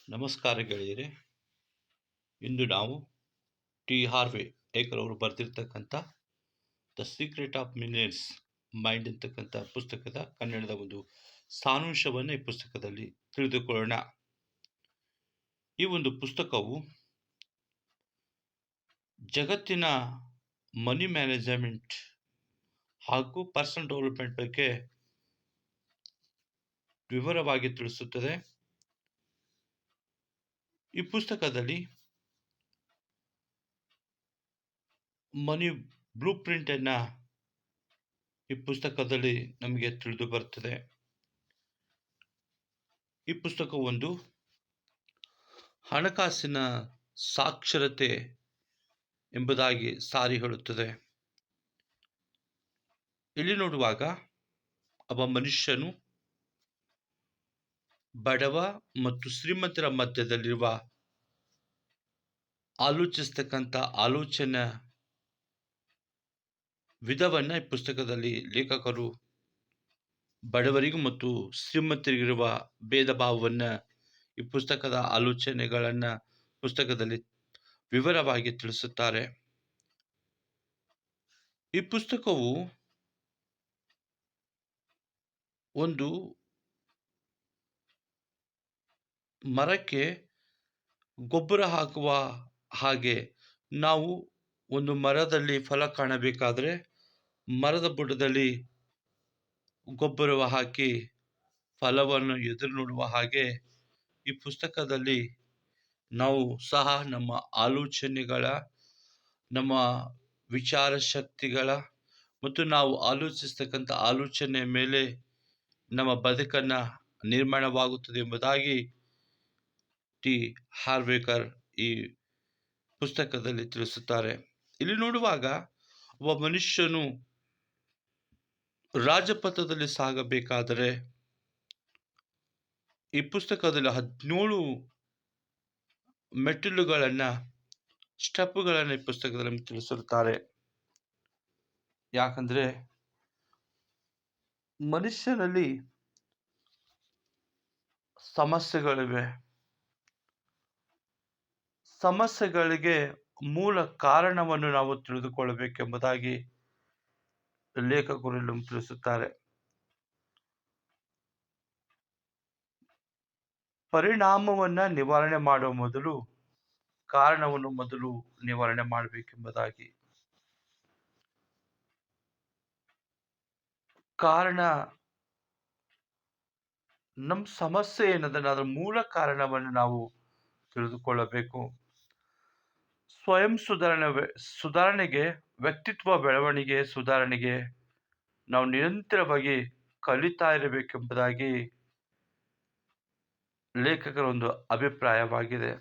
ನಮಸ್ಕಾರ ಗೆಳೆಯರೆ. ಇಂದು ನಾವು ಟಿ ಹಾರ್ವೆ ಏಕರ್ ಅವರು ಬರೆದಿರ್ತಕ್ಕಂಥ the secret of millions mind ಅಂತಕ್ಕಂಥ ಪುಸ್ತಕದ ಕನ್ನಡದ ಒಂದು ಸಾರಾಂಶವನ್ನು ಈ ಪುಸ್ತಕದಲ್ಲಿ ತಿಳಿದುಕೊಳ್ಳೋಣ. ಈ ಒಂದು ಪುಸ್ತಕವು ಜಗತ್ತಿನ ಮನಿ ಮ್ಯಾನೇಜ್ಮೆಂಟ್ ಹಾಗೂ ಪರ್ಸನಲ್ ಡೆವಲಪ್ಮೆಂಟ್ ಬಗ್ಗೆ ವಿವರವಾಗಿ ತಿಳಿಸುತ್ತದೆ. ಈ ಪುಸ್ತಕದಲ್ಲಿ ಮನಿ ಬ್ಲೂ ಪ್ರಿಂಟ್ ಅನ್ನ ಈ ಪುಸ್ತಕದಲ್ಲಿ ನಮಗೆ ತಿಳಿದು ಬರ್ತದೆ. ಈ ಪುಸ್ತಕ ಒಂದು ಹಣಕಾಸಿನ ಸಾಕ್ಷರತೆ ಎಂಬುದಾಗಿ ಸಾರಿ ಹೇಳುತ್ತದೆ. ಇಲ್ಲಿ ನೋಡುವಾಗ ಒಬ್ಬ ಮನುಷ್ಯನು ಬಡವ ಮತ್ತು ಶ್ರೀಮಂತರ ಮಧ್ಯದಲ್ಲಿರುವ ಆಲೋಚಿಸ್ತಕ್ಕಂಥ ಆಲೋಚನೆ ವಿಧವನ್ನ ಈ ಪುಸ್ತಕದಲ್ಲಿ ಲೇಖಕರು ಬಡವರಿಗೂ ಮತ್ತು ಶ್ರೀಮಂತರಿಗಿರುವ ಭೇದ ಭಾವವನ್ನ ಈ ಪುಸ್ತಕದ ಆಲೋಚನೆಗಳನ್ನ ಪುಸ್ತಕದಲ್ಲಿ ವಿವರವಾಗಿ ತಿಳಿಸುತ್ತಾರೆ. ಈ ಪುಸ್ತಕವು ಒಂದು ಮರಕ್ಕೆ ಗೊಬ್ಬರ ಹಾಕುವ ಹಾಗೆ ನಾವು ಒಂದು ಮರದಲ್ಲಿ ಫಲ ಕಾಣಬೇಕಾದ್ರೆ ಮರದ ಬುಡದಲ್ಲಿ ಗೊಬ್ಬರ ಹಾಕಿ ಫಲವನ್ನು ಎದುರು ನೋಡುವ ಹಾಗೆ ಈ ಪುಸ್ತಕದಲ್ಲಿ ನಾವು ಸಹ ನಮ್ಮ ಆಲೋಚನೆಗಳ, ನಮ್ಮ ವಿಚಾರ ಶಕ್ತಿಗಳ ಮತ್ತು ನಾವು ಆಲೋಚಿಸ್ತಕ್ಕಂಥ ಆಲೋಚನೆ ಮೇಲೆ ನಮ್ಮ ಬದುಕನ್ನು ನಿರ್ಮಾಣವಾಗುತ್ತದೆ ಎಂಬುದಾಗಿ ಟಿ ಹಾರ್ವೇಕರ್ ಈ ಪುಸ್ತಕದಲ್ಲಿ ತಿಳಿಸುತ್ತಾರೆ. ಇಲ್ಲಿ ನೋಡುವಾಗ ಒಬ್ಬ ಮನುಷ್ಯನು ರಾಜಪಥದಲ್ಲಿ ಸಾಗಬೇಕಾದರೆ ಈ ಪುಸ್ತಕದಲ್ಲಿ 17 ಮೆಟ್ಟಿಲುಗಳನ್ನ ಸ್ಟೆಪ್ಗಳನ್ನು ಈ ಪುಸ್ತಕದಲ್ಲಿ ನಮಗೆ ತಿಳಿಸಿರುತ್ತಾರೆ. ಯಾಕಂದ್ರೆ ಮನುಷ್ಯನಲ್ಲಿ ಸಮಸ್ಯೆಗಳಿವೆ. ಸಮಸ್ಯೆಗಳಿಗೆ ಮೂಲ ಕಾರಣವನ್ನು ನಾವು ತಿಳಿದುಕೊಳ್ಳಬೇಕೆಂಬುದಾಗಿ ಲೇಖಕರು ನಮಗೆ ತಿಳಿಸುತ್ತಾರೆ. ಪರಿಣಾಮವನ್ನ ನಿವಾರಣೆ ಮಾಡುವ ಮೊದಲು ಕಾರಣವನ್ನು ಮೊದಲು ನಿವಾರಣೆ ಮಾಡಬೇಕೆಂಬುದಾಗಿ. ಕಾರಣ, ನಮ್ಮ ಸಮಸ್ಯೆ ಏನದನ್ನ ಅದರ ಮೂಲ ಕಾರಣವನ್ನು ನಾವು ತಿಳಿದುಕೊಳ್ಳಬೇಕು. ಸ್ವಯಂ ಸುಧಾರಣೆಗೆ, ವ್ಯಕ್ತಿತ್ವ ಬೆಳವಣಿಗೆ ಸುಧಾರಣೆಗೆ ನಾವು ನಿರಂತರವಾಗಿ ಕಲಿತಾ ಇರಬೇಕೆಂಬುದಾಗಿ ಲೇಖಕರ ಒಂದು ಅಭಿಪ್ರಾಯವಾಗಿದೆ.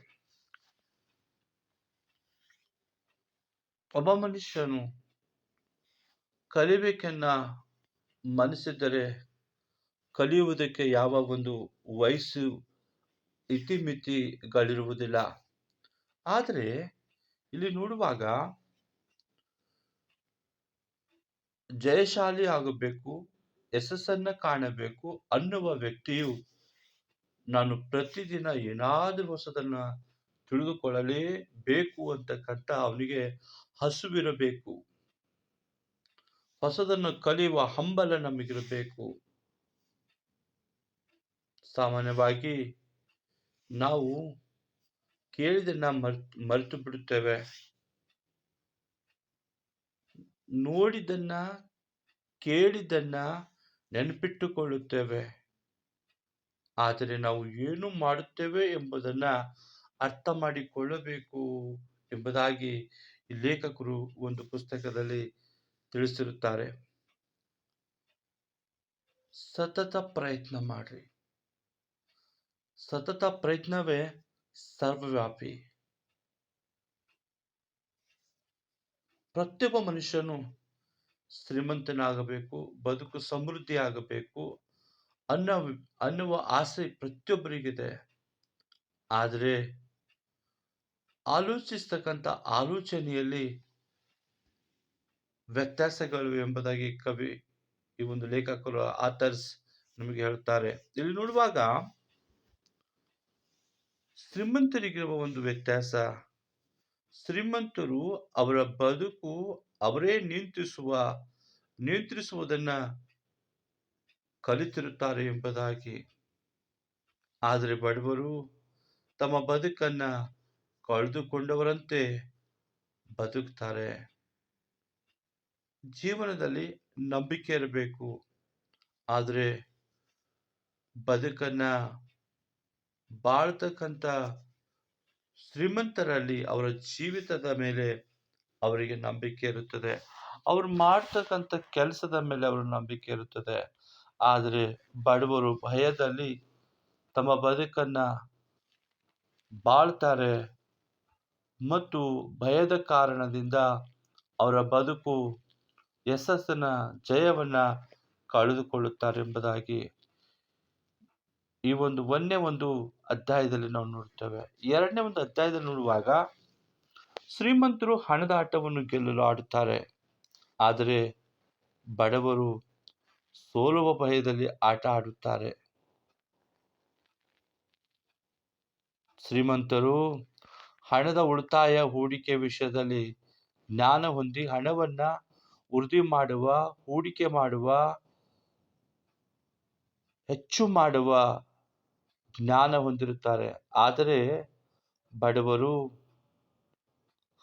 ಒಬ್ಬ ಮನುಷ್ಯನು ಕಲಿಬೇಕೆನ್ನ ಮನಸ್ಸಿದ್ದರೆ ಕಲಿಯುವುದಕ್ಕೆ ಯಾವ ಒಂದು ವಯಸ್ಸು ಇತಿಮಿತಿಗಳಿರುವುದಿಲ್ಲ. ಆದರೆ ಇಲ್ಲಿ ನೋಡುವಾಗ ಜಯಶಾಲಿ ಆಗಬೇಕು, ಯಶಸ್ಸನ್ನ ಕಾಣಬೇಕು ಅನ್ನುವ ವ್ಯಕ್ತಿಯು ನಾನು ಪ್ರತಿದಿನ ಏನಾದರೂ ಹೊಸದನ್ನ ತಿಳಿದುಕೊಳ್ಳಲೇಬೇಕು ಅಂತಕ್ಕಂಥ ಅವನಿಗೆ ಹಸುವಿರಬೇಕು. ಹೊಸದನ್ನು ಕಲಿಯುವ ಹಂಬಲ ನಮಗಿರಬೇಕು. ಸಾಮಾನ್ಯವಾಗಿ ನಾವು ಕೇಳಿದನ್ನ ಮರೆತು ಬಿಡುತ್ತೇವೆ, ನೋಡಿದನ್ನ ಕೇಳಿದನ್ನ ನೆನಪಿಟ್ಟುಕೊಳ್ಳುತ್ತೇವೆ. ಆದರೆ ನಾವು ಏನು ಮಾಡುತ್ತೇವೆ ಎಂಬುದನ್ನ ಅರ್ಥ ಮಾಡಿಕೊಳ್ಳಬೇಕು ಎಂಬುದಾಗಿ ಈ ಲೇಖಕರು ಒಂದು ಪುಸ್ತಕದಲ್ಲಿ ತಿಳಿಸಿರುತ್ತಾರೆ. ಸತತ ಪ್ರಯತ್ನ ಮಾಡ್ರಿ. ಸತತ ಪ್ರಯತ್ನವೇ ಸರ್ವವ್ಯಾಪಿ. ಪ್ರತಿಯೊಬ್ಬ ಮನುಷ್ಯನು ಶ್ರೀಮಂತನಾಗಬೇಕು, ಬದುಕು ಸಮೃದ್ಧಿ ಆಗಬೇಕು ಅನ್ನುವ ಆಸೆ ಪ್ರತಿಯೊಬ್ಬರಿಗಿದೆ. ಆದರೆ ಆಲೋಚಿಸ್ತಕ್ಕಂಥ ಆಲೋಚನೆಯಲ್ಲಿ ವ್ಯತ್ಯಾಸಗಳು ಎಂಬುದಾಗಿ ಕವಿ ಈ ಒಂದು ಲೇಖಕರು ಆಥರ್ಸ್ ನಮಗೆ ಹೇಳುತ್ತಾರೆ. ಇಲ್ಲಿ ನೋಡುವಾಗ ಶ್ರೀಮಂತರಿಗಿರುವ ಒಂದು ವ್ಯತ್ಯಾಸ, ಶ್ರೀಮಂತರು ಅವರ ಬದುಕು ಅವರೇ ನಿಯಂತ್ರಿಸುವುದನ್ನ ಕಲಿತಿರುತ್ತಾರೆ ಎಂಬುದಾಗಿ. ಆದರೆ ಬಡವರು ತಮ್ಮ ಬದುಕನ್ನ ಕಳೆದುಕೊಂಡವರಂತೆ ಬದುಕ್ತಾರೆ. ಜೀವನದಲ್ಲಿ ನಂಬಿಕೆ ಇರಬೇಕು. ಆದರೆ ಬದುಕನ್ನ ಬಾಳ್ತಕ್ಕಂಥ ಶ್ರೀಮಂತರಲ್ಲಿ ಅವರ ಜೀವಿತದ ಮೇಲೆ ಅವರಿಗೆ ನಂಬಿಕೆ ಇರುತ್ತದೆ. ಅವರು ಮಾಡ್ತಕ್ಕಂಥ ಕೆಲಸದ ಮೇಲೆ ಅವರ ನಂಬಿಕೆ ಇರುತ್ತದೆ. ಆದರೆ ಬಡವರು ಭಯದಲ್ಲಿ ತಮ್ಮ ಬದುಕನ್ನ ಬಾಳ್ತಾರೆ ಮತ್ತು ಭಯದ ಕಾರಣದಿಂದ ಅವರ ಬದುಕು ಯಶಸ್ಸನ್ನ ಜಯವನ್ನ ಕಳೆದುಕೊಳ್ಳುತ್ತಾರೆ ಎಂಬುದಾಗಿ ಈ ಒಂದನೇ ಒಂದು ಅಧ್ಯಾಯದಲ್ಲಿ ನಾವು ನೋಡುತ್ತೇವೆ. ಎರಡನೇ ಒಂದು ಅಧ್ಯಾಯದಲ್ಲಿ ನೋಡುವಾಗ ಶ್ರೀಮಂತರು ಹಣದ ಆಟವನ್ನು ಗೆಲ್ಲಲು ಆಡುತ್ತಾರೆ, ಆದರೆ ಬಡವರು ಸೋಲುವ ಭಯದಲ್ಲಿ ಆಟ ಆಡುತ್ತಾರೆ. ಶ್ರೀಮಂತರು ಹಣದ ಉಳಿತಾಯ ಹೂಡಿಕೆ ವಿಷಯದಲ್ಲಿ ಜ್ಞಾನ ಹೊಂದಿ ಹಣವನ್ನ ವೃದ್ಧಿ ಮಾಡುವ, ಹೂಡಿಕೆ ಮಾಡುವ, ಹೆಚ್ಚು ಮಾಡುವ ಜ್ಞಾನ ಹೊಂದಿರುತ್ತಾರೆ. ಆದರೆ ಬಡವರು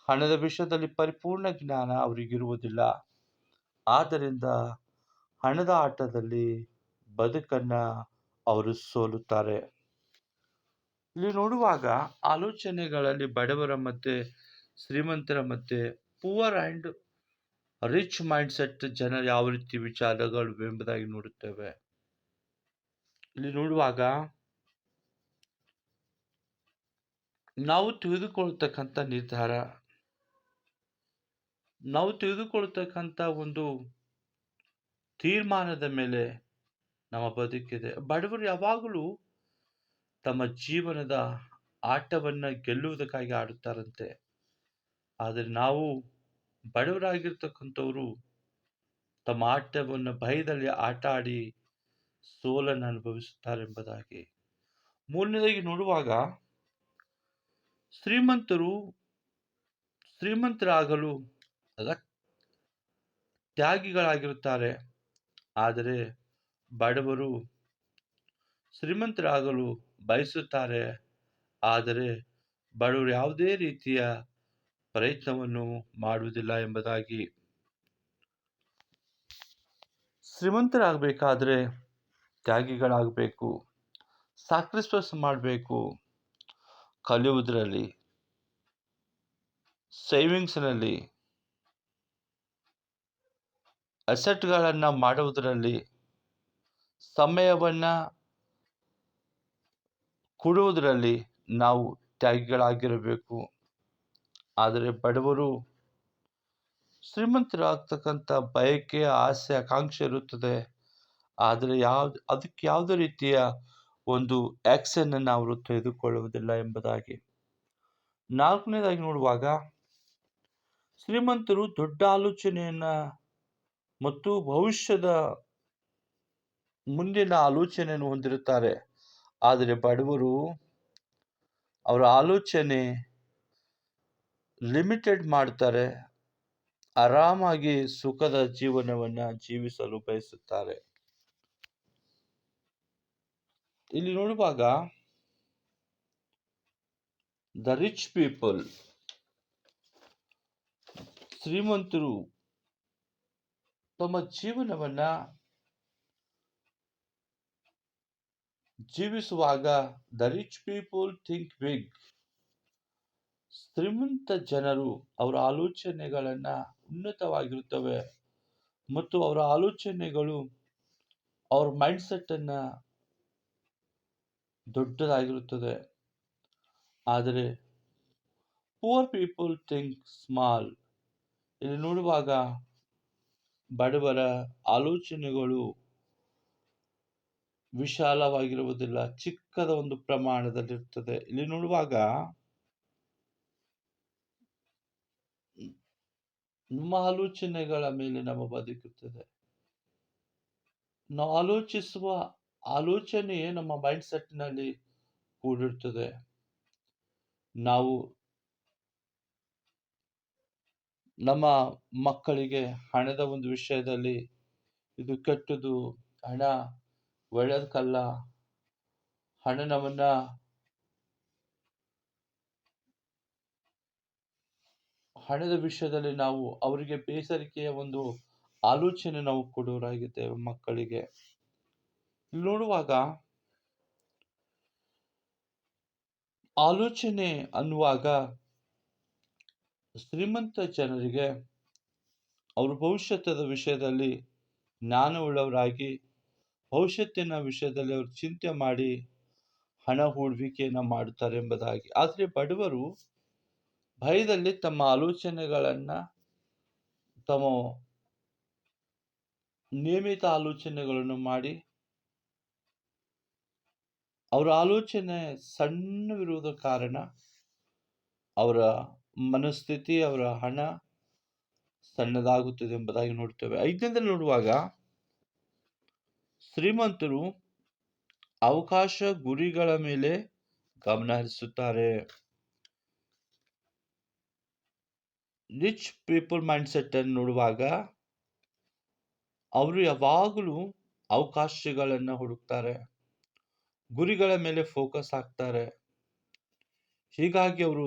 ಹಣದ ವಿಷಯದಲ್ಲಿ ಪರಿಪೂರ್ಣ ಜ್ಞಾನ ಅವರಿಗಿರುವುದಿಲ್ಲ. ಆದ್ದರಿಂದ ಹಣದ ಆಟದಲ್ಲಿ ಬದುಕನ್ನ ಅವರು ಸೋಲುತ್ತಾರೆ. ಇಲ್ಲಿ ನೋಡುವಾಗ ಆಲೋಚನೆಗಳಲ್ಲಿ ಬಡವರ ಮತ್ತೆ ಶ್ರೀಮಂತರ ಮತ್ತೆ poor and rich mind set ಜನರು ಯಾವ ರೀತಿ ವಿಚಾರಗಳು ಎಂಬುದಾಗಿ ನೋಡುತ್ತೇವೆ. ಇಲ್ಲಿ ನೋಡುವಾಗ ನಾವು ತೆಗೆದುಕೊಳ್ಳತಕ್ಕಂಥ ನಿರ್ಧಾರ, ನಾವು ತೆಗೆದುಕೊಳ್ಳತಕ್ಕಂಥ ಒಂದು ತೀರ್ಮಾನದ ಮೇಲೆ ನಮ್ಮ ಬದುಕಿದೆ. ಬಡವರು ಯಾವಾಗಲೂ ತಮ್ಮ ಜೀವನದ ಆಟವನ್ನ ಗೆಲ್ಲುವುದಕ್ಕಾಗಿ ಆಡುತ್ತಾರಂತೆ. ಆದರೆ ನಾವು ಬಡವರಾಗಿರ್ತಕ್ಕಂಥವರು ತಮ್ಮ ಆಟವನ್ನು ಭಯದಲ್ಲಿ ಆಟ ಆಡಿ ಸೋಲನ್ನು ಅನುಭವಿಸುತ್ತಾರೆ ಎಂಬುದಾಗಿ. ಮೂರನೇದಾಗಿ ನೋಡುವಾಗ ಶ್ರೀಮಂತರಾಗಲು ತ್ಯಾಗಿಗಳಾಗಿರುತ್ತಾರೆ, ಆದರೆ ಬಡವರು ಶ್ರೀಮಂತರಾಗಲು ಬಯಸುತ್ತಾರೆ, ಆದರೆ ಬಡವರು ಯಾವುದೇ ರೀತಿಯ ಪ್ರಯತ್ನವನ್ನು ಮಾಡುವುದಿಲ್ಲ ಎಂಬುದಾಗಿ. ಶ್ರೀಮಂತರಾಗಬೇಕಾದ್ರೆ ತ್ಯಾಗಿಗಳಾಗಬೇಕು, ಸ್ಯಾಕ್ರಿಫೈಸ್ ಮಾಡಬೇಕು. ಕಲಿಯುವುದರಲ್ಲಿ, ಸೇವಿಂಗ್ಸ್ನಲ್ಲಿ, ಅಸೆಟ್ಗಳನ್ನ ಮಾಡುವುದರಲ್ಲಿ, ಸಮಯವನ್ನ ಕೊಡುವುದರಲ್ಲಿ ನಾವು ತ್ಯಾಗಿಗಳಾಗಿರಬೇಕು. ಆದರೆ ಬಡವರು ಶ್ರೀಮಂತರಾಗ್ತಕ್ಕಂಥ ಬಯಕೆ, ಆಸೆ, ಆಕಾಂಕ್ಷೆ ಇರುತ್ತದೆ, ಆದರೆ ಅದಕ್ಕೆ ಯಾವುದೇ ರೀತಿಯ ಒಂದು ಆಕ್ಷನ್ ಅನ್ನು ಅವರು ತೆಗೆದುಕೊಳ್ಳುವುದಿಲ್ಲ ಎಂಬುದಾಗಿ. ನಾಲ್ಕನೇದಾಗಿ ನೋಡುವಾಗ ಶ್ರೀಮಂತರು ದೊಡ್ಡ ಆಲೋಚನೆಯನ್ನ ಮತ್ತು ಭವಿಷ್ಯದ ಮುಂದಿನ ಆಲೋಚನೆಯನ್ನು ಹೊಂದಿರುತ್ತಾರೆ, ಆದರೆ ಬಡವರು ಅವರ ಆಲೋಚನೆ ಲಿಮಿಟೆಡ್ ಮಾಡ್ತಾರೆ, ಆರಾಮಾಗಿ ಸುಖದ ಜೀವನವನ್ನ ಜೀವಿಸಲು ಬಯಸುತ್ತಾರೆ. ಇಲ್ಲಿ ನೋಡುವಾಗ ದ ರಿಚ್ ಪೀಪಲ್, ಶ್ರೀಮಂತರು ತಮ್ಮ ಜೀವನವನ್ನ ಜೀವಿಸುವಾಗ the rich people think big. ಶ್ರೀಮಂತ ಜನರು ಅವರ ಆಲೋಚನೆಗಳನ್ನ ಉನ್ನತವಾಗಿರುತ್ತವೆ ಮತ್ತು ಅವರ ಆಲೋಚನೆಗಳು, ಅವರ ಮೈಂಡ್ ಸೆಟ್ ಅನ್ನ ದೊಡ್ಡದಾಗಿರುತ್ತದೆ. ಆದರೆ ಪುವರ್ ಪೀಪಲ್ ಥಿಂಕ್ ಸ್ಮಾಲ್. ಇಲ್ಲಿ ನೋಡುವಾಗ ಬಡವರ ಆಲೋಚನೆಗಳು ವಿಶಾಲವಾಗಿರುವುದಿಲ್ಲ, ಚಿಕ್ಕದ ಒಂದು ಪ್ರಮಾಣದಲ್ಲಿರುತ್ತದೆ. ಇಲ್ಲಿ ನೋಡುವಾಗ ನಮ್ಮ ಆಲೋಚನೆಗಳ ಮೇಲೆ ನಮ್ಮ ಬದುಕುತ್ತದೆ. ನಾವು ಆಲೋಚಿಸುವ ಆಲೋಚನೆಯೇ ನಮ್ಮ ಮೈಂಡ್ ಸೆಟ್ ನಲ್ಲಿ ಕೂಡಿರುತ್ತದೆ. ನಾವು ನಮ್ಮ ಮಕ್ಕಳಿಗೆ ಹಣದ ಒಂದು ವಿಷಯದಲ್ಲಿ ಇದು ಕೆಟ್ಟದು, ಹಣ ಒಳ್ಳೆಯದಕ್ಕಲ್ಲ, ಹಣ ನಮ್ಮನ್ನ ಹಣದ ವಿಷಯದಲ್ಲಿ ನಾವು ಅವರಿಗೆ ಬೇಸರಿಕೆಯ ಒಂದು ಆಲೋಚನೆ ನಾವು ಕೊಡೋರಾಗಿದ್ದೇವೆ ಮಕ್ಕಳಿಗೆ. ನೋಡುವಾಗ ಆಲೋಚನೆ ಅನ್ನುವಾಗ ಶ್ರೀಮಂತ ಜನರಿಗೆ ಅವರು ಭವಿಷ್ಯದ ವಿಷಯದಲ್ಲಿ ಜ್ಞಾನವುಳ್ಳವರಾಗಿ ಭವಿಷ್ಯತ್ತಿನ ವಿಷಯದಲ್ಲಿ ಅವರು ಚಿಂತೆ ಮಾಡಿ ಹಣ ಹೂಡುವಿಕೆಯನ್ನು ಮಾಡುತ್ತಾರೆ ಎಂಬುದಾಗಿ. ಆದರೆ ಬಡವರು ಭಯದಲ್ಲಿ ತಮ್ಮ ಆಲೋಚನೆಗಳನ್ನ ತಮ್ಮ ನಿಯಮಿತ ಆಲೋಚನೆಗಳನ್ನು ಮಾಡಿ ಅವರ ಆಲೋಚನೆ ಸಣ್ಣವಿರುವುದರ ಕಾರಣ ಅವರ ಮನಸ್ಥಿತಿ, ಅವರ ಹಣ ಸಣ್ಣದಾಗುತ್ತದೆ ಎಂಬುದಾಗಿ ನೋಡ್ತೇವೆ. 5ನೇದಲ್ಲಿ ನೋಡುವಾಗ ಶ್ರೀಮಂತರು ಅವಕಾಶ ಗುರಿಗಳ ಮೇಲೆ ಗಮನ ಹರಿಸುತ್ತಾರೆ. ರಿಚ್ ಪೀಪಲ್ ಮೈಂಡ್ಸೆಟ್ ಅನ್ನು ನೋಡುವಾಗ ಅವರು ಯಾವಾಗಲೂ ಅವಕಾಶಗಳನ್ನು ಹುಡುಕ್ತಾರೆ, ಗುರಿಗಳ ಮೇಲೆ ಫೋಕಸ್ ಆಗ್ತಾರೆ. ಹೀಗಾಗಿ ಅವರು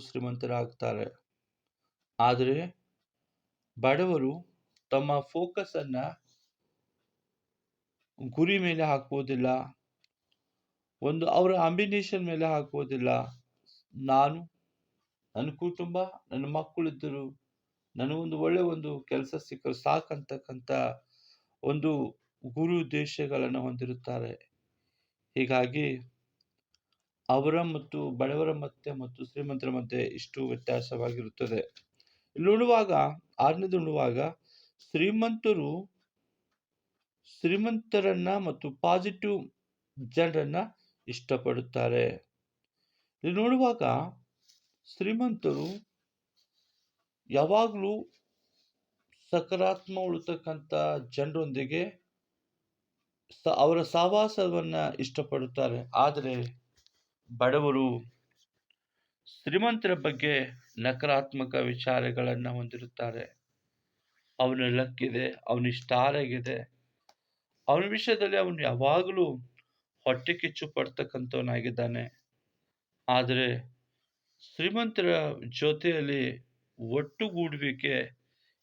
ಶ್ರೀಮಂತರಾಗ್ತಾರೆ. ಆದರೆ ಬಡವರು ತಮ್ಮ ಫೋಕಸ್ ಅನ್ನ ಗುರಿ ಮೇಲೆ ಹಾಕುವುದಿಲ್ಲ, ಒಂದು ಅವರ ಅಂಬಿನೇಷನ್ ಮೇಲೆ ಹಾಕುವುದಿಲ್ಲ. ನಾನು, ನನ್ನ ಕುಟುಂಬ, ನನ್ನ ಮಕ್ಕಳಿದ್ದರು, ನನಗೊಂದು ಒಳ್ಳೆ ಒಂದು ಕೆಲಸ ಸಿಕ್ಕರು ಸಾಕಂತಕ್ಕಂಥ ಒಂದು ಗುರು ಉದ್ದೇಶಗಳನ್ನು ಹೊಂದಿರುತ್ತಾರೆ. ಹೀಗಾಗಿ ಅವರ ಮತ್ತು ಬಡವರ ಮತ್ತು ಶ್ರೀಮಂತರ ಮಧ್ಯೆ ಇಷ್ಟು ವ್ಯತ್ಯಾಸವಾಗಿರುತ್ತದೆ. ನೋಡುವಾಗ 6ನೇದು ನೋಡುವಾಗ ಶ್ರೀಮಂತರನ್ನ ಮತ್ತು ಪಾಸಿಟಿವ್ ಜನರನ್ನ ಇಷ್ಟಪಡುತ್ತಾರೆ. ಇಲ್ಲಿ ನೋಡುವಾಗ ಶ್ರೀಮಂತರು ಯಾವಾಗಲೂ ಸಕಾರಾತ್ಮಕ ಉಳಿತಕ್ಕಂಥ ಜನರೊಂದಿಗೆ ಅವರ ಸಹವಾಸವನ್ನ ಇಷ್ಟಪಡುತ್ತಾರೆ. ಆದರೆ ಬಡವರು ಶ್ರೀಮಂತರ ಬಗ್ಗೆ ನಕಾರಾತ್ಮಕ ವಿಚಾರಗಳನ್ನು ಹೊಂದಿರುತ್ತಾರೆ. ಅವನ ಲಕ್ ಇದೆ, ಅವನ ಸ್ಟಾರ್ ಆಗಿದೆ, ಅವನ ವಿಷಯದಲ್ಲಿ ಅವನು ಯಾವಾಗಲೂ ಹೊಟ್ಟೆ ಕಿಚ್ಚು ಪಡ್ತಕ್ಕಂಥವನಾಗಿದ್ದಾನೆ. ಆದರೆ ಶ್ರೀಮಂತರ ಜೊತೆಯಲ್ಲಿ ಒಟ್ಟುಗೂಡುವಿಕೆ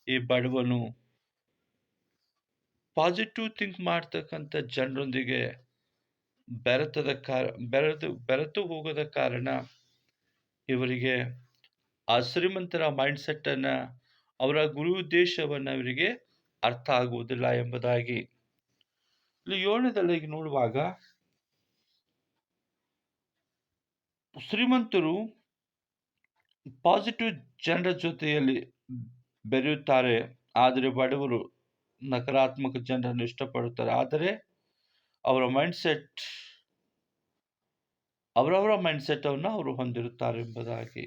ಈ ಬಡವನು ಪಾಸಿಟಿವ್ ಥಿಂಕ್ ಮಾಡ್ತಕ್ಕಂಥ ಜನರೊಂದಿಗೆ ಬೆರೆತು ಹೋಗೋದ ಕಾರಣ ಇವರಿಗೆ ಆ ಶ್ರೀಮಂತರ ಮೈಂಡ್ಸೆಟ್ ಅನ್ನ, ಅವರ ಗುರು ಉದ್ದೇಶವನ್ನ ಇವರಿಗೆ ಅರ್ಥ ಆಗುವುದಿಲ್ಲ ಎಂಬುದಾಗಿ. ಇಲ್ಲಿ 7ನೇದಲ್ಲಿ ನೋಡುವಾಗ ಶ್ರೀಮಂತರು ಪಾಸಿಟಿವ್ ಜನರ ಜೊತೆಯಲ್ಲಿ ಬೆರೆಯುತ್ತಾರೆ, ಆದರೆ ಬಡವರು ನಕಾರಾತ್ಮಕ ಜನರನ್ನು ಇಷ್ಟಪಡುತ್ತಾರೆ. ಆದರೆ ಅವರವರ ಮೈಂಡ್ಸೆಟ್ ಅನ್ನು ಅವರು ಹೊಂದಿರುತ್ತಾರೆ ಎಂಬುದಾಗಿ.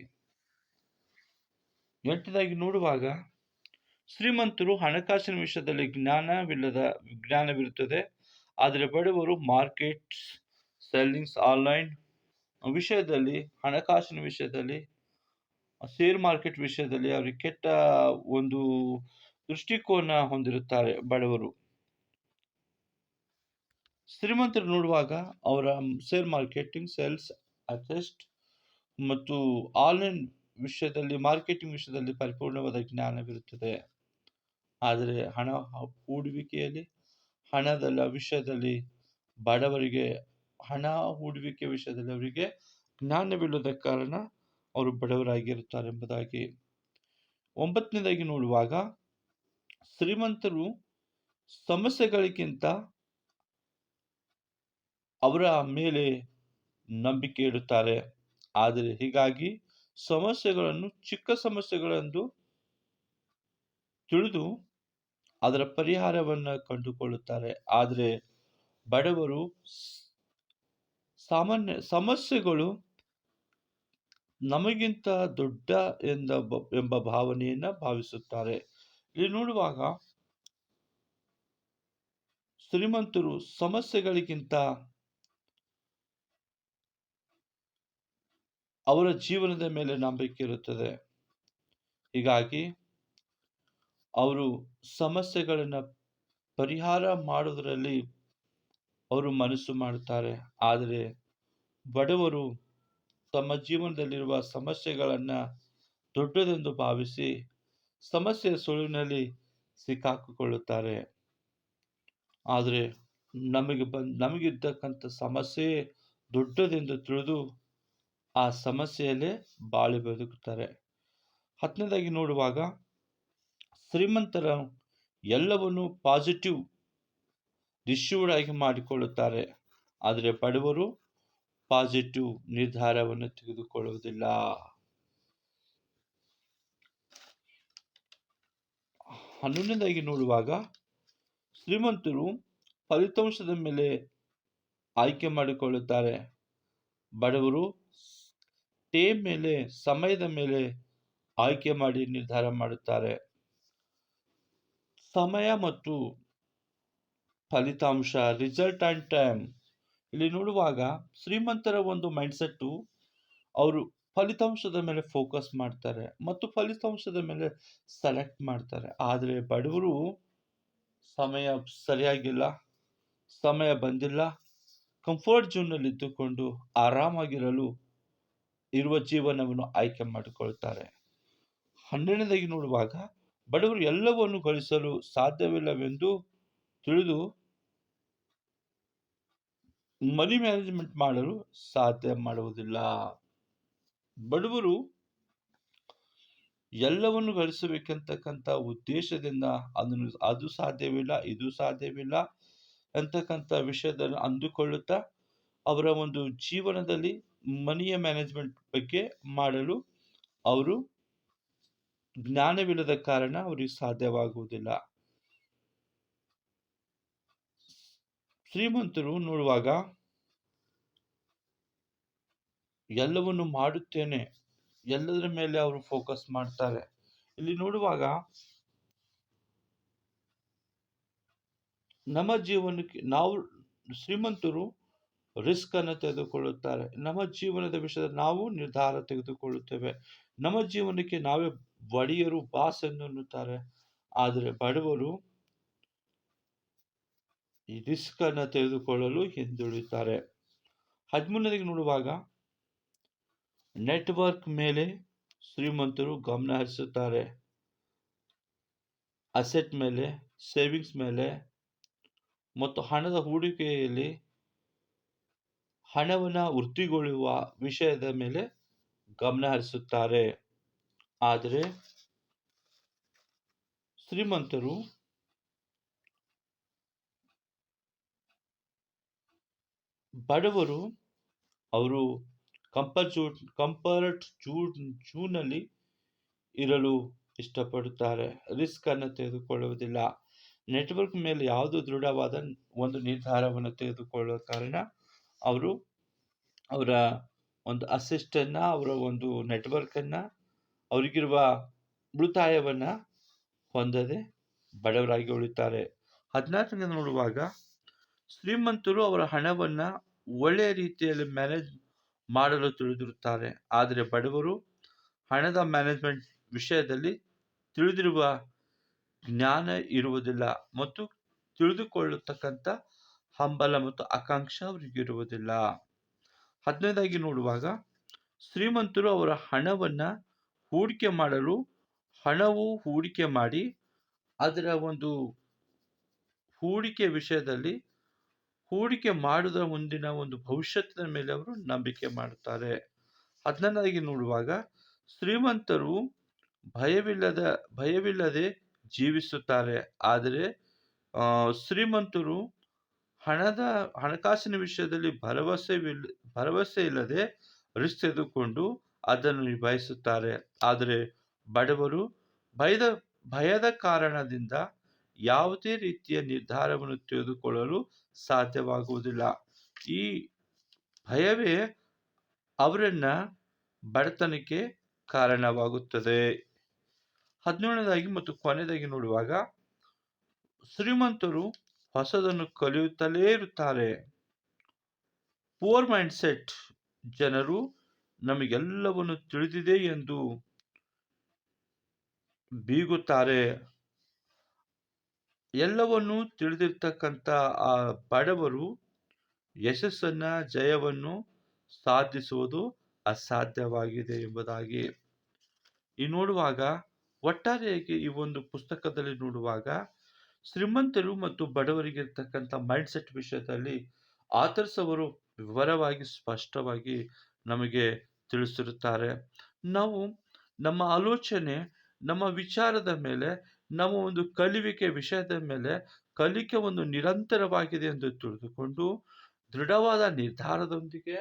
8ನೇದಾಗಿ ನೋಡುವಾಗ ಶ್ರೀಮಂತರು ಹಣಕಾಸಿನ ವಿಷಯದಲ್ಲಿ ಜ್ಞಾನವಿರುತ್ತದೆ, ಆದರೆ ಬಡವರು ಮಾರ್ಕೆಟ್, ಸೆಲ್ಲಿಂಗ್ಸ್, ಆನ್ಲೈನ್ ವಿಷಯದಲ್ಲಿ, ಹಣಕಾಸಿನ ವಿಷಯದಲ್ಲಿ, ಶೇರ್ ಮಾರ್ಕೆಟ್ ವಿಷಯದಲ್ಲಿ ಅವರಿಗೆ ಕೆಟ್ಟ ಒಂದು ದೃಷ್ಟಿಕೋನ ಹೊಂದಿರುತ್ತಾರೆ ಬಡವರು. ಶ್ರೀಮಂತರು ನೋಡುವಾಗ ಅವರ ಶೇರ್ ಮಾರ್ಕೆಟಿಂಗ್, ಸೇಲ್ಸ್, ಅಡ್ಜಸ್ಟ್ ಮತ್ತು ಆನ್ಲೈನ್ ವಿಷಯದಲ್ಲಿ, ಮಾರ್ಕೆಟಿಂಗ್ ವಿಷಯದಲ್ಲಿ ಪರಿಪೂರ್ಣವಾದ ಜ್ಞಾನವಿರುತ್ತದೆ. ಆದರೆ ಹಣ ಹೂಡುವಿಕೆಯಲ್ಲಿ, ಹಣದ ವಿಷಯದಲ್ಲಿ ಬಡವರಿಗೆ ಹಣ ಹೂಡುವಿಕೆ ವಿಷಯದಲ್ಲಿ ಅವರಿಗೆ ಜ್ಞಾನವಿಲ್ಲದ ಕಾರಣ ಅವರು ಬಡವರಾಗಿರುತ್ತಾರೆ ಎಂಬುದಾಗಿ. 9ನೇದಾಗಿ ನೋಡುವಾಗ ಶ್ರೀಮಂತರು ಸಮಸ್ಯೆಗಳಿಗಿಂತ ಅವರ ಮೇಲೆ ನಂಬಿಕೆ ಇಡುತ್ತಾರೆ. ಆದರೆ ಹೀಗಾಗಿ ಸಮಸ್ಯೆಗಳನ್ನು ಚಿಕ್ಕ ಸಮಸ್ಯೆಗಳೆಂದು ತಿಳಿದು ಅದರ ಪರಿಹಾರವನ್ನು ಕಂಡುಕೊಳ್ಳುತ್ತಾರೆ. ಆದರೆ ಬಡವರು ಸಾಮಾನ್ಯ ಸಮಸ್ಯೆಗಳು ನಮಗಿಂತ ದೊಡ್ಡ ಎಂಬ ಭಾವನೆಯನ್ನ ಭಾವಿಸುತ್ತಾರೆ. ಇಲ್ಲಿ ನೋಡುವಾಗ ಶ್ರೀಮಂತರು ಸಮಸ್ಯೆಗಳಿಗಿಂತ ಅವರ ಜೀವನದ ಮೇಲೆ ನಂಬಿಕೆ ಇರುತ್ತದೆ. ಹೀಗಾಗಿ ಅವರು ಸಮಸ್ಯೆಗಳನ್ನು ಪರಿಹಾರ ಮಾಡುವುದರಲ್ಲಿ ಅವರು ಮನಸ್ಸು ಮಾಡುತ್ತಾರೆ. ಆದರೆ ಬಡವರು ತಮ್ಮ ಜೀವನದಲ್ಲಿರುವ ಸಮಸ್ಯೆಗಳನ್ನು ದೊಡ್ಡದೆಂದು ಭಾವಿಸಿ ಸಮಸ್ಯೆಯ ಸುಳಿವಿನಲ್ಲಿ ಸಿಕ್ಕಾಕಿಕೊಳ್ಳುತ್ತಾರೆ. ಆದರೆ ನಮಗಿರ್ತಕ್ಕಂಥ ಸಮಸ್ಯೆ ದೊಡ್ಡದೆಂದು ತಿಳಿದು ಆ ಸಮಸ್ಯೆಯಲ್ಲೇ ಬಾಳಿ ಬದುಕುತ್ತಾರೆ. 10ನೇದಾಗಿ ನೋಡುವಾಗ ಶ್ರೀಮಂತರ ಎಲ್ಲವನ್ನು ಪಾಸಿಟಿವ್ ರಿಸೀವ್ಡ್ ಆಗಿ ಮಾಡಿಕೊಳ್ಳುತ್ತಾರೆ. ಆದರೆ ಬಡವರು ಪಾಸಿಟಿವ್ ನಿರ್ಧಾರವನ್ನು ತೆಗೆದುಕೊಳ್ಳುವುದಿಲ್ಲ. 11ನೇದಾಗಿ ನೋಡುವಾಗ ಶ್ರೀಮಂತರು ಫಲಿತಾಂಶದ ಮೇಲೆ ಆಯ್ಕೆ ಮಾಡಿಕೊಳ್ಳುತ್ತಾರೆ. ಬಡವರು ಟೈಮ್ ಮೇಲೆ, ಸಮಯದ ಮೇಲೆ ಆಯ್ಕೆ ಮಾಡಿ ನಿರ್ಧಾರ ಮಾಡುತ್ತಾರೆ. ಸಮಯ ಮತ್ತು ಫಲಿತಾಂಶ, ರಿಸಲ್ಟ್ ಆ್ಯಂಡ್ ಟೈಮ್. ಇಲ್ಲಿ ನೋಡುವಾಗ ಶ್ರೀಮಂತರ ಒಂದು ಮೈಂಡ್ಸೆಟ್ಟು ಅವರು ಫಲಿತಾಂಶದ ಮೇಲೆ ಫೋಕಸ್ ಮಾಡ್ತಾರೆ ಮತ್ತು ಫಲಿತಾಂಶದ ಮೇಲೆ ಸೆಲೆಕ್ಟ್ ಮಾಡ್ತಾರೆ. ಆದರೆ ಬಡವರು ಸಮಯ ಸರಿಯಾಗಿಲ್ಲ, ಸಮಯ ಬಂದಿಲ್ಲ, ಕಂಫರ್ಟ್ ಝೋನ್ನಲ್ಲಿ ಇದ್ದುಕೊಂಡು ಆರಾಮಾಗಿರಲು ಇರುವ ಜೀವನವನ್ನು ಆಯ್ಕೆ ಮಾಡಿಕೊಳ್ತಾರೆ. 12ನೇದಾಗಿ ನೋಡುವಾಗ ಬಡವರು ಎಲ್ಲವನ್ನು ಗಳಿಸಲು ಸಾಧ್ಯವಿಲ್ಲವೆಂದು ತಿಳಿದು ಮನಿ ಮ್ಯಾನೇಜ್ಮೆಂಟ್ ಮಾಡಲು ಸಾಧ್ಯ ಮಾಡುವುದಿಲ್ಲ. ಬಡವರು ಎಲ್ಲವನ್ನು ಗಳಿಸಬೇಕಂತಕ್ಕಂಥ ಉದ್ದೇಶದಿಂದ ಅದು ಸಾಧ್ಯವಿಲ್ಲ, ಇದು ಸಾಧ್ಯವಿಲ್ಲ ಅಂತಕ್ಕಂಥ ವಿಷಯದಲ್ಲಿ ಅಂದುಕೊಳ್ಳುತ್ತಾ ಅವರ ಒಂದು ಜೀವನದಲ್ಲಿ ಮನಿಯ ಮ್ಯಾನೇಜ್ಮೆಂಟ್ ಬಗ್ಗೆ ಮಾಡಲು ಅವರು ಜ್ಞಾನವಿಲ್ಲದ ಕಾರಣ ಅವರಿಗೆ ಸಾಧ್ಯವಾಗುವುದಿಲ್ಲ. ಶ್ರೀಮಂತರು ನೋಡುವಾಗ ಎಲ್ಲವನ್ನು ಮಾಡುತ್ತೇನೆ, ಎಲ್ಲದರ ಮೇಲೆ ಅವರು ಫೋಕಸ್ ಮಾಡ್ತಾರೆ. ಇಲ್ಲಿ ನೋಡುವಾಗ ನಮ್ಮ ಜೀವನಕ್ಕೆ ನಾವು ಶ್ರೀಮಂತರು ರಿಸ್ಕ್ ಅನ್ನು ತೆಗೆದುಕೊಳ್ಳುತ್ತಾರೆ. ನಮ್ಮ ಜೀವನದ ವಿಷಯದಲ್ಲಿ ನಾವು ನಿರ್ಧಾರ ತೆಗೆದುಕೊಳ್ಳುತ್ತೇವೆ. ನಮ್ಮ ಜೀವನಕ್ಕೆ ನಾವೇ ಒಡೆಯರು, ಬಾಸ್ ಎನ್ನುತ್ತಾರೆ. ಆದರೆ ಬಡವರು ಈ ರಿಸ್ಕ್ ಅನ್ನು ತೆಗೆದುಕೊಳ್ಳಲು ಹಿಂದುಳಿಯುತ್ತಾರೆ. 13ನೇದಾಗಿ ನೋಡುವಾಗ ನೆಟ್ವರ್ಕ್ ಮೇಲೆ ಶ್ರೀಮಂತರು ಗಮನ ಹರಿಸುತ್ತಾರೆ. ಅಸೆಟ್ ಮೇಲೆ, ಸೇವಿಂಗ್ಸ್ ಮೇಲೆ ಮತ್ತು ಹಣದ ಹೂಡಿಕೆಯಲ್ಲಿ ಹಣವನ್ನು ವೃದ್ಧಿಗೊಳ್ಳುವ ವಿಷಯದ ಮೇಲೆ ಗಮನ ಹರಿಸುತ್ತಾರೆ. ಆದರೆ ಶ್ರೀಮಂತರು ಬಡವರು ಅವರು ಕಂಫರ್ಟ್ ಝೋನ್ನಲ್ಲಿ ಇರಲು ಇಷ್ಟಪಡುತ್ತಾರೆ. ರಿಸ್ಕ್ ಅನ್ನು ತೆಗೆದುಕೊಳ್ಳುವುದಿಲ್ಲ. ನೆಟ್ವರ್ಕ್ ಮೇಲೆ ಯಾವುದು ದೃಢವಾದ ಒಂದು ನಿರ್ಧಾರವನ್ನು ತೆಗೆದುಕೊಳ್ಳುವ ಕಾರಣ ಅವರು ಅವರ ಒಂದು ಅಸೆಸ್ಟನ್ನು, ಅವರ ಒಂದು ನೆಟ್ವರ್ಕನ್ನು, ಅವರಿಗಿರುವ ಉಳಿತಾಯವನ್ನು ಹೊಂದದೆ ಬಡವರಾಗಿ ಉಳಿತಾರೆ. 14ನೇ ನೋಡುವಾಗ ಶ್ರೀಮಂತರು ಅವರ ಹಣವನ್ನು ಒಳ್ಳೆಯ ರೀತಿಯಲ್ಲಿ ಮ್ಯಾನೇಜ್ ಮಾಡಲು ತಿಳಿದಿರುತ್ತಾರೆ. ಆದರೆ ಬಡವರು ಹಣದ ಮ್ಯಾನೇಜ್ಮೆಂಟ್ ವಿಷಯದಲ್ಲಿ ತಿಳಿದಿರುವ ಜ್ಞಾನ ಇರುವುದಿಲ್ಲ ಮತ್ತು ತಿಳಿದುಕೊಳ್ಳತಕ್ಕಂಥ ಹಂಬಲ ಮತ್ತು ಆಕಾಂಕ್ಷೆ ಅವರಿಗಿರುವುದಿಲ್ಲ. 15ನೇದಾಗಿ ನೋಡುವಾಗ ಶ್ರೀಮಂತರು ಅವರ ಹಣವನ್ನು ಹೂಡಿಕೆ ಮಾಡಲು ಹೂಡಿಕೆ ಮಾಡಿ ಅದರ ಒಂದು ಹೂಡಿಕೆ ವಿಷಯದಲ್ಲಿ ಹೂಡಿಕೆ ಮಾಡುವುದರ ಮುಂದಿನ ಒಂದು ಭವಿಷ್ಯತ್ತಿನ ಮೇಲೆ ಅವರು ನಂಬಿಕೆ ಮಾಡುತ್ತಾರೆ. 16ನೇದಾಗಿ ನೋಡುವಾಗ ಶ್ರೀಮಂತರು ಭಯವಿಲ್ಲದೆ ಜೀವಿಸುತ್ತಾರೆ. ಆದರೆ ಶ್ರೀಮಂತರು ಹಣಕಾಸಿನ ವಿಷಯದಲ್ಲಿ ಭರವಸೆ ಇಲ್ಲದೆ ರಿಸ್ಕ್ ತೆಗೆದುಕೊಂಡು ಅದನ್ನು ನಿಭಾಯಿಸುತ್ತಾರೆ. ಆದರೆ ಬಡವರು ಭಯದ ಕಾರಣದಿಂದ ಯಾವುದೇ ರೀತಿಯ ನಿರ್ಧಾರವನ್ನು ತೆಗೆದುಕೊಳ್ಳಲು ಸಾಧ್ಯವಾಗುವುದಿಲ್ಲ. ಈ ಭಯವೇ ಅವರನ್ನ ಬಡತನಕ್ಕೆ ಕಾರಣವಾಗುತ್ತದೆ. 17ನೇದಾಗಿ ಮತ್ತು ಕೊನೆಯದಾಗಿ ನೋಡುವಾಗ ಶ್ರೀಮಂತರು ಹೊಸದನ್ನು ಕಲಿಯುತ್ತಲೇ ಇರುತ್ತಾರೆ. ಪುವರ್ ಮೈಂಡ್ಸೆಟ್ ಜನರು ನಮಗೆಲ್ಲವನ್ನು ತಿಳಿದಿದೆ ಎಂದು ಬೀಗುತ್ತಾರೆ. ಎಲ್ಲವನ್ನೂ ತಿಳಿದಿರ್ತಕ್ಕಂಥ ಆ ಬಡವರು ಯಶಸ್ಸನ್ನ, ಜಯವನ್ನು ಸಾಧಿಸುವುದು ಅಸಾಧ್ಯವಾಗಿದೆ ಎಂಬುದಾಗಿ ನೋಡುವಾಗ, ಒಟ್ಟಾರೆಯಾಗಿ ಈ ಒಂದು ಪುಸ್ತಕದಲ್ಲಿ ನೋಡುವಾಗ ಶ್ರೀಮಂತರು ಮತ್ತು ಬಡವರಿಗೆ ಇರ್ತಕ್ಕಂಥ ಮೈಂಡ್ಸೆಟ್ ವಿಷಯದಲ್ಲಿ ಆಥರ್ಸ್ ಅವರು ವಿವರವಾಗಿ ಸ್ಪಷ್ಟವಾಗಿ ನಮಗೆ ತಿಳಿಸಿರುತ್ತಾರೆ. ನಾವು ನಮ್ಮ ಆಲೋಚನೆ, ನಮ್ಮ ವಿಚಾರದ ಮೇಲೆ, ನಮ್ಮ ಒಂದು ಕಲಿವಿಕೆ ವಿಷಯದ ಮೇಲೆ ಕಲಿಕೆ ಒಂದು ನಿರಂತರವಾಗಿದೆ ಎಂದು ತಿಳಿದುಕೊಂಡು ದೃಢವಾದ ನಿರ್ಧಾರದೊಂದಿಗೆ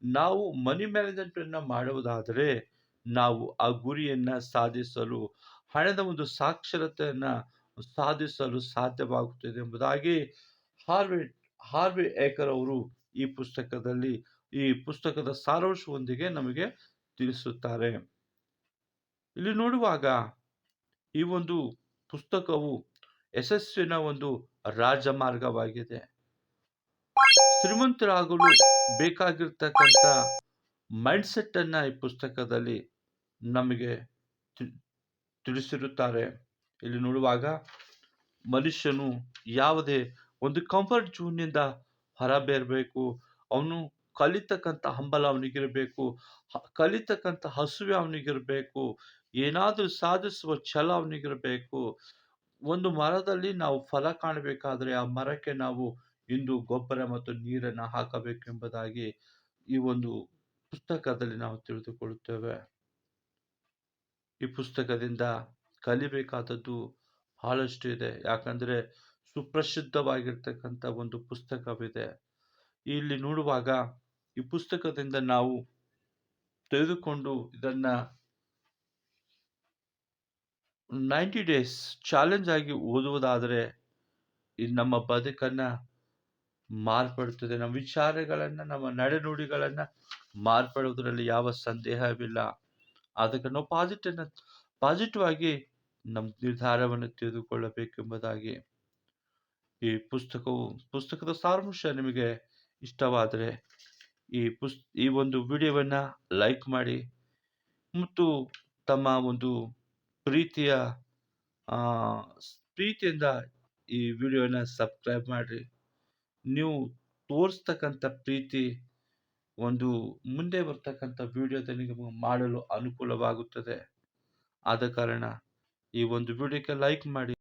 ನಾವು ಮನಿ ಮ್ಯಾನೇಜ್ಮೆಂಟ್ ಮಾಡುವುದಾದರೆ ನಾವು ಆ ಗುರಿಯನ್ನ ಸಾಧಿಸಲು, ಹಣದ ಒಂದು ಸಾಕ್ಷರತೆಯನ್ನ ಸಾಧಿಸಲು ಸಾಧ್ಯವಾಗುತ್ತದೆ ಎಂಬುದಾಗಿ ಹಾರ್ವೆ ಹಾರ್ವೆ ಏಕರ್ ಅವರು ಈ ಪುಸ್ತಕದಲ್ಲಿ ಈ ಪುಸ್ತಕದ ಸಾರಾಂಶದೊಂದಿಗೆ ನಮಗೆ ತಿಳಿಸುತ್ತಾರೆ. ಇಲ್ಲಿ ನೋಡುವಾಗ ಈ ಒಂದು ಪುಸ್ತಕವು ಯಶಸ್ಸಿನ ಒಂದು ರಾಜಮಾರ್ಗವಾಗಿದೆ. ಶ್ರೀಮಂತರಾಗಲು ಬೇಕಾಗಿರ್ತಕ್ಕಂಥ ಮೈಂಡ್ಸೆಟ್ ಅನ್ನ ಈ ಪುಸ್ತಕದಲ್ಲಿ ನಮಗೆ ತಿಳಿಸಿರುತ್ತಾರೆ. ಇಲ್ಲಿ ನೋಡುವಾಗ ಮನುಷ್ಯನು ಯಾವುದೇ ಒಂದು ಕಂಫರ್ಟ್ ಝೋನ್ನಿಂದ ಹೊರಬರಬೇಕು. ಅವನು ಕಲಿತಕ್ಕಂಥ ಹಂಬಲ ಅವನಿಗಿರಬೇಕು, ಕಲಿತಕ್ಕಂಥ ಹಸುವೆ ಅವನಿಗಿರಬೇಕು, ಏನಾದರೂ ಸಾಧಿಸುವ ಛಲ ಅವನಿಗಿರಬೇಕು. ಒಂದು ಮರದಲ್ಲಿ ನಾವು ಫಲ ಕಾಣಬೇಕಾದ್ರೆ ಆ ಮರಕ್ಕೆ ನಾವು ಇಂದು ಗೊಬ್ಬರ ಮತ್ತು ನೀರನ್ನು ಹಾಕಬೇಕು ಎಂಬುದಾಗಿ ಈ ಒಂದು ಪುಸ್ತಕದಲ್ಲಿ ನಾವು ತಿಳಿದುಕೊಳ್ಳುತ್ತೇವೆ. ಈ ಪುಸ್ತಕದಿಂದ ಕಲಿಬೇಕಾದದ್ದು ಬಹಳಷ್ಟು ಇದೆ. ಯಾಕಂದ್ರೆ ಸುಪ್ರಸಿದ್ಧವಾಗಿರ್ತಕ್ಕಂಥ ಒಂದು ಪುಸ್ತಕವಿದೆ. ಇಲ್ಲಿ ನೋಡುವಾಗ ಈ ಪುಸ್ತಕದಿಂದ ನಾವು ತೆಗೆದುಕೊಂಡು ಇದನ್ನ 90 ಡೇಸ್ ಚಾಲೆಂಜ್ ಆಗಿ ಓದುವುದಾದರೆ ನಮ್ಮ ಬದುಕನ್ನ ಮಾರ್ಪಡುತ್ತದೆ. ನಮ್ಮ ವಿಚಾರಗಳನ್ನ, ನಮ್ಮ ನಡೆನುಡಿಗಳನ್ನ ಮಾರ್ಪಡುವುದರಲ್ಲಿ ಯಾವ ಸಂದೇಹವಿಲ್ಲ. ಅದಕ್ಕೆ ನಾವು ಪಾಸಿಟಿವ್ ಆಗಿ ನಮ್ಮ ನಿರ್ಧಾರವನ್ನು ತೆಗೆದುಕೊಳ್ಳಬೇಕೆಂಬುದಾಗಿ ಈ ಪುಸ್ತಕದ ಸಾರಾಂಶ ನಿಮಗೆ ಇಷ್ಟವಾದರೆ ಈ ಒಂದು ವಿಡಿಯೋವನ್ನ ಲೈಕ್ ಮಾಡಿ ಮತ್ತು ತಮ್ಮ ಒಂದು ಪ್ರೀತಿಯಿಂದ ಈ ವಿಡಿಯೋನ ಸಬ್ಸ್ಕ್ರೈಬ್ ಮಾಡ್ರಿ. ನೀವು ತೋರಿಸ್ತಕ್ಕಂಥ ಪ್ರೀತಿ ಒಂದು ಮುಂದೆ ಬರ್ತಕ್ಕಂಥ ವಿಡಿಯೋದಲ್ಲಿ ನಿಮಗೆ ಮಾಡಲು ಅನುಕೂಲವಾಗುತ್ತದೆ. ಆದ ಕಾರಣ ಈ ಒಂದು ವಿಡಿಯೋಕ್ಕೆ ಲೈಕ್ ಮಾಡಿ.